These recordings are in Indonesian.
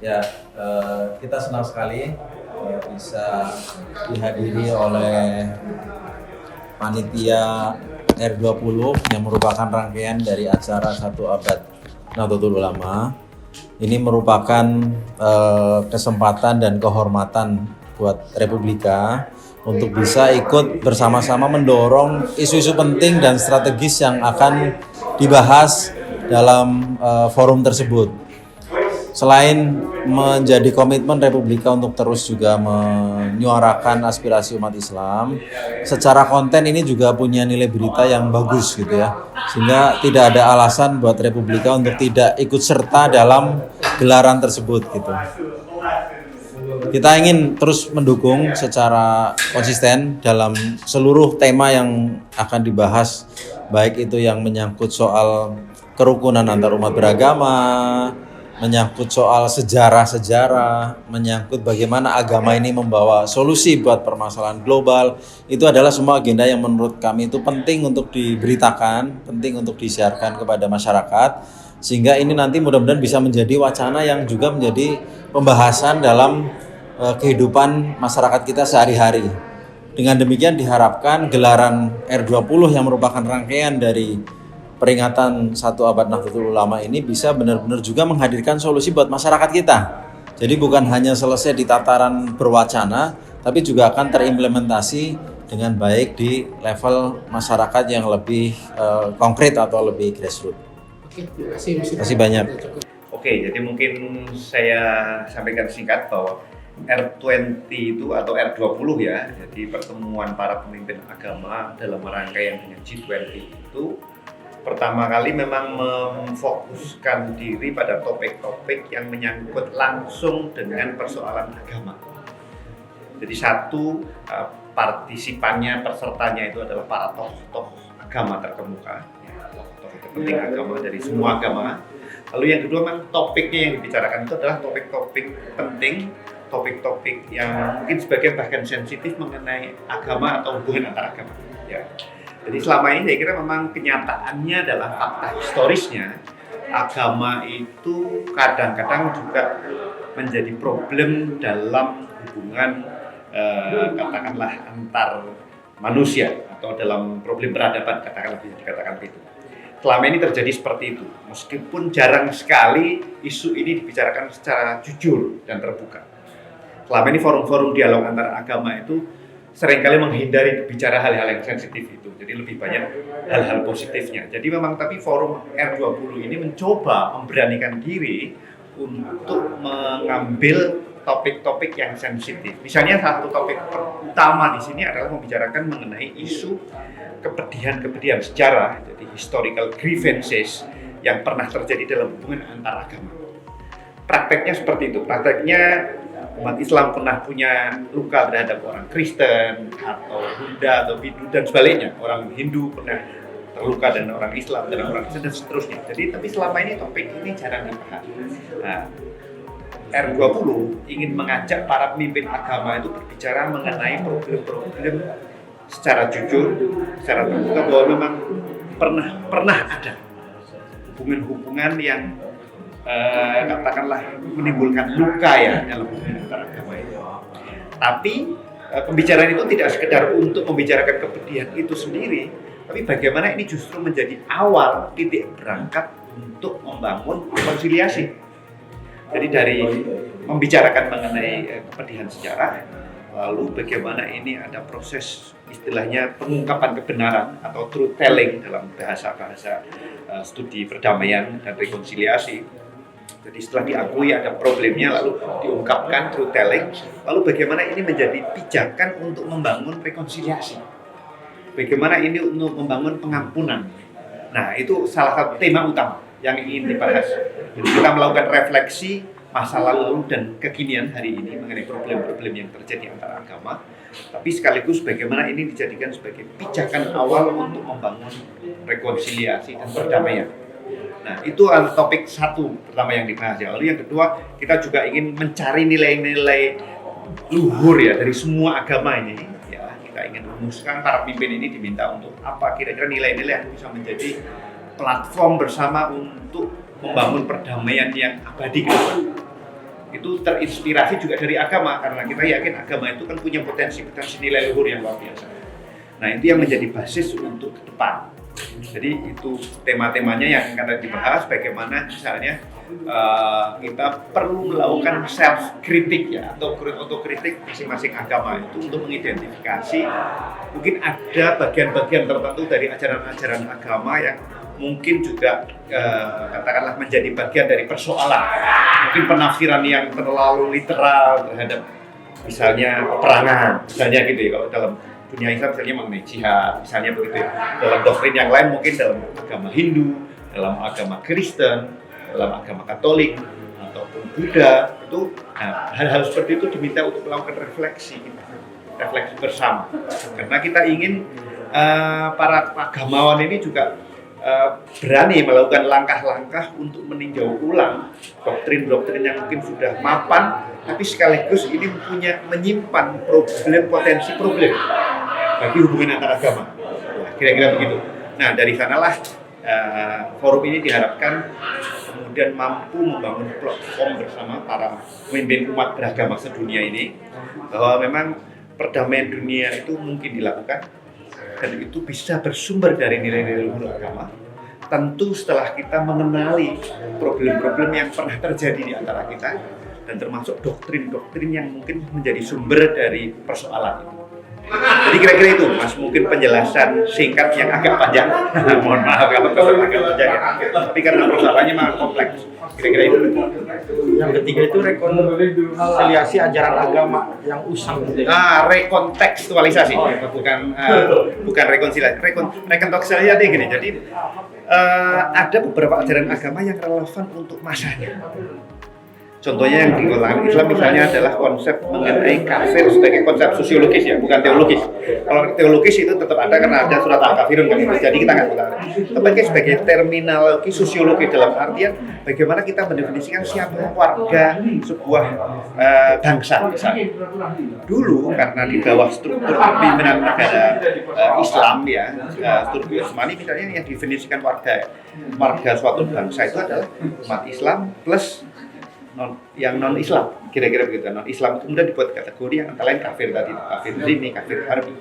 Ya, kita senang sekali bisa dihadiri oleh panitia R20 yang merupakan rangkaian dari acara 1 Abad Nahdlatul Ulama. Ini merupakan kesempatan dan kehormatan buat Republika untuk bisa ikut bersama-sama mendorong isu-isu penting dan strategis yang akan dibahas dalam forum tersebut. Selain menjadi komitmen Republika untuk terus juga menyuarakan aspirasi umat Islam, secara konten ini juga punya nilai berita yang bagus gitu ya. Sehingga tidak ada alasan buat Republika untuk tidak ikut serta dalam gelaran tersebut gitu. Kita ingin terus mendukung secara konsisten dalam seluruh tema yang akan dibahas, baik itu yang menyangkut soal kerukunan antar umat beragama, menyangkut soal sejarah-sejarah, menyangkut bagaimana agama ini membawa solusi buat permasalahan global. Itu adalah semua agenda yang menurut kami itu penting untuk diberitakan, penting untuk disiarkan kepada masyarakat, sehingga ini nanti mudah-mudahan bisa menjadi wacana yang juga menjadi pembahasan dalam kehidupan masyarakat kita sehari-hari. Dengan demikian diharapkan gelaran R20 yang merupakan rangkaian dari peringatan 1 Abad Nahdlatul Ulama ini bisa benar-benar juga menghadirkan solusi buat masyarakat kita. Jadi bukan hanya selesai di tataran berwacana, tapi juga akan terimplementasi dengan baik di level masyarakat yang lebih konkret atau lebih grassroots. Oke, terima kasih. Terima kasih banyak. Oke, jadi mungkin saya sampaikan singkat bahwa R20 itu atau R20 ya, jadi pertemuan para pemimpin agama dalam rangkaian dengan G20 itu pertama kali memang memfokuskan diri pada topik-topik yang menyangkut langsung dengan persoalan agama. Jadi partisipannya, pesertanya itu adalah para tokoh agama terkemuka, tokoh terpenting agama dari semua agama. Lalu yang kedua memang topiknya yang dibicarakan itu adalah topik-topik penting, topik-topik yang mungkin sebagian bahkan sensitif mengenai agama atau hubungan antar agama. Ya. Jadi selama ini saya kira memang kenyataannya adalah fakta historisnya agama itu kadang-kadang juga menjadi problem dalam hubungan katakanlah antar manusia atau dalam problem peradaban katakanlah bisa dikatakan begitu. Selama ini terjadi seperti itu, meskipun jarang sekali isu ini dibicarakan secara jujur dan terbuka. Selama ini forum-forum dialog antar agama itu seringkali menghindari bicara hal-hal yang sensitif itu, jadi lebih banyak hal-hal positifnya. Jadi memang tapi forum R20 ini mencoba memberanikan diri untuk mengambil topik-topik yang sensitif. Misalnya satu topik utama di sini adalah membicarakan mengenai isu kepedihan-kepedihan sejarah, jadi historical grievances yang pernah terjadi dalam hubungan antar agama. Prakteknya seperti itu, prakteknya umat Islam pernah punya luka terhadap orang Kristen atau Buddha atau Hindu dan sebaliknya, orang Hindu pernah terluka dengan orang Islam dan orang Kristen dan seterusnya. Jadi tapi selama ini topik ini jarang dibahas. Nah, R20 ingin mengajak para pemimpin agama itu berbicara mengenai problem-problem secara jujur, secara terbuka bahwa memang pernah ada hubungan-hubungan yang katakanlah menimbulkan luka ya dalam hubungan antara agama itu. Tapi pembicaraan itu tidak sekedar untuk membicarakan kepedihan itu sendiri, tapi bagaimana ini justru menjadi awal titik berangkat untuk membangun rekonsiliasi. Jadi dari membicarakan mengenai kepedihan sejarah, lalu bagaimana ini ada proses istilahnya pengungkapan kebenaran atau truth telling dalam bahasa-bahasa studi perdamaian dan rekonsiliasi. Jadi setelah diakui ada problemnya lalu diungkapkan truth telling, lalu bagaimana ini menjadi pijakan untuk membangun rekonsiliasi. Bagaimana ini untuk membangun pengampunan. Nah, itu salah satu tema utama yang ingin dibahas. Jadi kita melakukan refleksi masa lalu dan kekinian hari ini mengenai problem-problem yang terjadi antara agama, tapi sekaligus bagaimana ini dijadikan sebagai pijakan awal untuk membangun rekonsiliasi dan perdamaian. Nah, itu topik satu pertama yang dibahas ya. Lalu yang kedua, kita juga ingin mencari nilai-nilai luhur ya dari semua agama ini. Ya, kita ingin rumuskan, para pemimpin ini diminta untuk apa kira-kira nilai-nilai yang bisa menjadi platform bersama untuk membangun perdamaian yang abadi ke depan. itu terinspirasi juga dari agama, karena kita yakin agama itu kan punya potensi-potensi nilai luhur yang luar biasa. Nah, itu yang menjadi basis untuk ke depan. Jadi itu tema-temanya yang akan dibahas, bagaimana misalnya kita perlu melakukan self kritik ya, atau otokritik masing-masing agama itu untuk mengidentifikasi mungkin ada bagian-bagian tertentu dari ajaran-ajaran agama yang mungkin juga katakanlah menjadi bagian dari persoalan, mungkin penafsiran yang terlalu literal terhadap misalnya peperangan, misalnya gitu ya, kalau dalam dunia Islam misalnya mengenai jihad, misalnya begitu ya. Dalam doktrin yang lain mungkin dalam agama Hindu, dalam agama Kristen, dalam agama Katolik ataupun Buddha, itu hal-hal seperti itu diminta untuk melakukan refleksi bersama. Karena kita ingin para agamawan ini juga berani melakukan langkah-langkah untuk meninjau ulang doktrin-doktrin yang mungkin sudah mapan, tapi sekaligus ini menyimpan potensi problem bagi hubungan antar agama. Kira-kira begitu. Nah, dari sanalah forum ini diharapkan kemudian mampu membangun platform bersama para pemimpin umat beragama sedunia ini, bahwa memang perdamaian dunia itu mungkin dilakukan dan itu bisa bersumber dari nilai-nilai luhur agama. Tentu setelah kita mengenali problem-problem yang pernah terjadi di antara kita dan termasuk doktrin-doktrin yang mungkin menjadi sumber dari persoalan itu. Jadi kira-kira itu, Mas, mungkin penjelasan singkat yang agak panjang. Mohon maaf kalau agak panjang ya. Tapi karena persoalannya memang kompleks. Kira-kira itu. Yang ketiga itu rekonsiliasi ajaran agama yang usang. Rekontekstualisasi. Bukan rekonsiliasi. Rekontekstualisasi gini. Jadi ada beberapa ajaran agama yang relevan untuk masanya. Contohnya yang di kalangan Islam misalnya adalah konsep mengenai kafir sebagai konsep sosiologis ya, bukan teologis. Kalau teologis itu tetap ada karena ada surat Al-Kafirun kan, jadi kita nggak boleh. Tapi sebagai terminologi sosiologi dalam artian bagaimana kita mendefinisikan siapa warga sebuah bangsa misalnya. Dulu karena di bawah struktur kepemimpinan negara Islam ya, struktur Utsmani misalnya yang definisikan warga suatu bangsa itu adalah umat Islam plus yang non Islam, kira-kira begitu. Non Islam itu kemudian dibuat kategori yang antara lain kafir tadi, kafir zimmi, kafir harbi.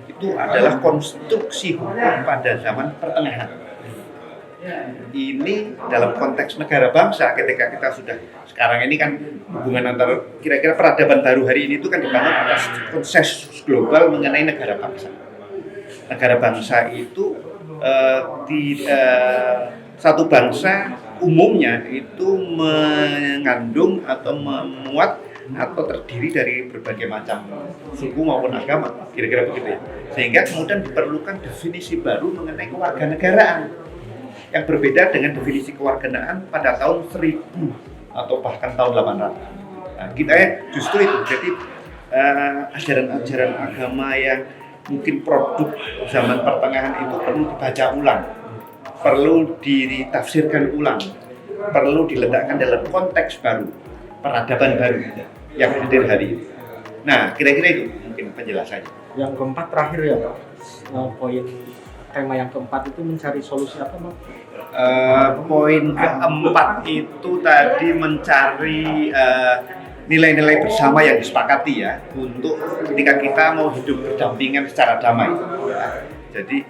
Itu adalah konstruksi hukum pada zaman pertengahan. Ini dalam konteks negara bangsa, ketika kita sudah sekarang ini kan hubungan antara kira-kira peradaban baru hari ini itu kan dibangun atas konsensus global mengenai negara bangsa. Negara bangsa itu satu bangsa umumnya itu mengandung atau memuat atau terdiri dari berbagai macam suku maupun agama, kira-kira begitu ya. Sehingga kemudian diperlukan definisi baru mengenai kewarganegaraan yang berbeda dengan definisi kewarganegaraan pada tahun 1000 atau bahkan tahun 800. Nah, kita justru itu, jadi ajaran-ajaran agama yang mungkin produk zaman pertengahan itu perlu dibaca ulang, perlu ditafsirkan ulang, perlu diletakkan dalam konteks baru, peradaban baru yang hadir hari ini. Nah, kira-kira itu mungkin penjelasannya. Yang keempat terakhir ya, poin tema yang keempat itu mencari solusi apa, Bang? Poin keempat itu tadi mencari nilai-nilai bersama yang disepakati ya, untuk ketika kita mau hidup berdampingan secara damai. Jadi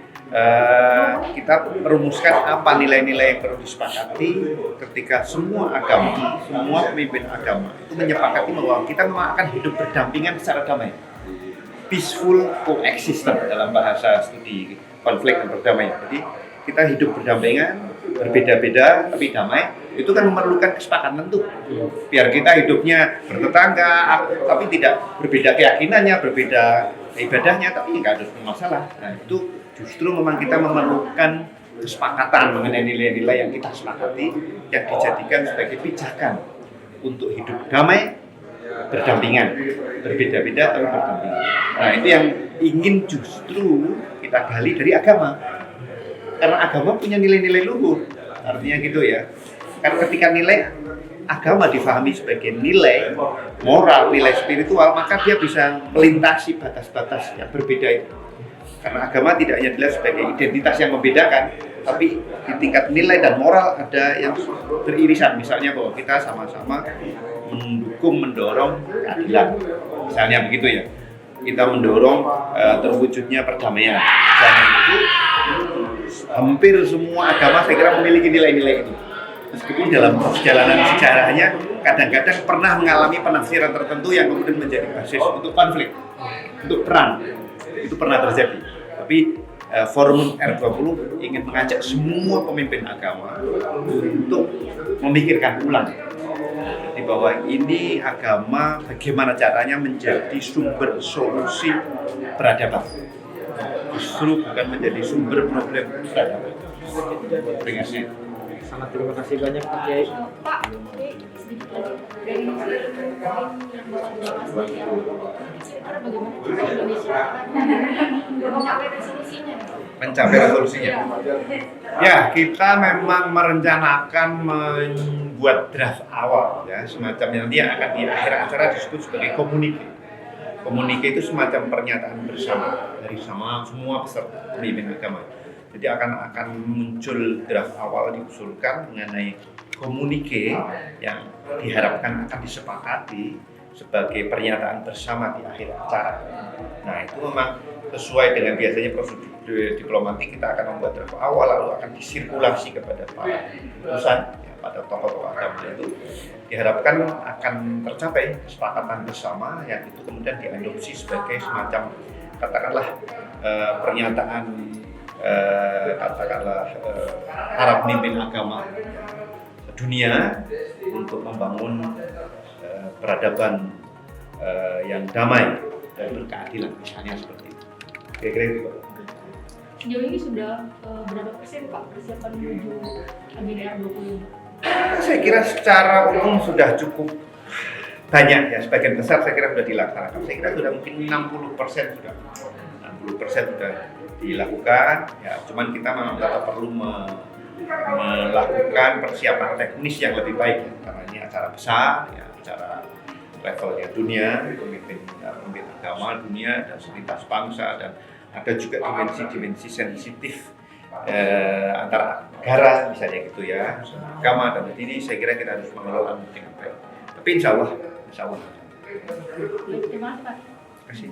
kita merumuskan apa nilai-nilai yang perlu disepakati ketika semua agama, semua pemimpin agama itu menyepakati bahwa kita akan hidup berdampingan secara damai, peaceful coexistence dalam bahasa studi konflik dan perdamaian. Jadi kita hidup berdampingan, berbeda-beda tapi damai, itu kan memerlukan kesepakatan tentu. Biar kita hidupnya bertetangga tapi tidak berbeda keyakinannya, berbeda ibadahnya, tapi nggak ada masalah. Nah, itu justru memang kita memerlukan kesepakatan mengenai nilai-nilai yang kita sepakati, yang dijadikan sebagai pijakan untuk hidup damai, berdampingan, berbeda-beda tapi berdampingan. Nah, itu yang ingin justru kita gali dari agama, karena agama punya nilai-nilai luhur, artinya gitu ya. Karena ketika nilai agama difahami sebagai nilai moral, nilai spiritual, maka dia bisa melintasi batas-batas yang berbeda itu. Karena agama tidak hanya dilihat sebagai identitas yang membedakan, tapi di tingkat nilai dan moral ada yang beririsan. Misalnya bahwa kita sama-sama mendukung, mendorong keadilan. Misalnya begitu ya, kita mendorong terwujudnya perdamaian. Dan itu hampir semua agama saya kira memiliki nilai-nilai itu. Meskipun dalam perjalanan sejarahnya kadang-kadang pernah mengalami penafsiran tertentu yang kemudian menjadi basis untuk konflik, untuk perang. Itu pernah terjadi. Tapi Forum R20 ingin mengajak semua pemimpin agama untuk memikirkan ulang. Jadi bahwa ini agama bagaimana caranya menjadi sumber solusi peradaban. Justru bukan menjadi sumber problem peradaban. Peringatnya. Sangat terima kasih banyak Pak Kiai. Pak, sedikit lagi dari poin yang Bapak bahas tadi ya. Kira-kira bagaimana cara Indonesia mencapai resolusinya? Mencapai resolusinya. Ya, kita memang merencanakan membuat draft awal ya, semacam nanti yang akan di akhir acara disebut sebagai komunike. Komunike itu semacam pernyataan bersama dari semua peserta pemimpin agama. Jadi akan muncul draft awal diusulkan mengenai komunike yang diharapkan akan disepakati sebagai pernyataan bersama di akhir acara. Nah itu memang sesuai dengan biasanya prosedur diplomatik, kita akan membuat draft awal lalu akan disirkulasi kepada para utusan, ya, pada tokoh-tokoh agama itu. Diharapkan akan tercapai kesepakatan bersama yang itu kemudian diadopsi sebagai semacam katakanlah pernyataan para pemimpin agama dunia untuk membangun peradaban yang damai dan berkeadilan, misalnya seperti itu. Kira-kira itu Pak. Sejauh ini sudah berapa persen Pak persiapan menuju agenda R20? Saya kira secara umum sudah cukup banyak ya, sebagian besar saya kira sudah dilaksanakan. Saya kira sudah mungkin 60% sudah. 60% sudah dilakukan, ya cuman kita memang tetap perlu melakukan persiapan teknis yang lebih baik ya, karena ini acara besar, ya acara levelnya dunia, pemimpin agama dunia dan lintas bangsa, dan ada juga dimensi sensitif antara negara misalnya gitu ya, agama, dan ini saya kira kita harus mengelola dengan baik. Tapi insya Allah. Terima kasih Pak. Terima kasih.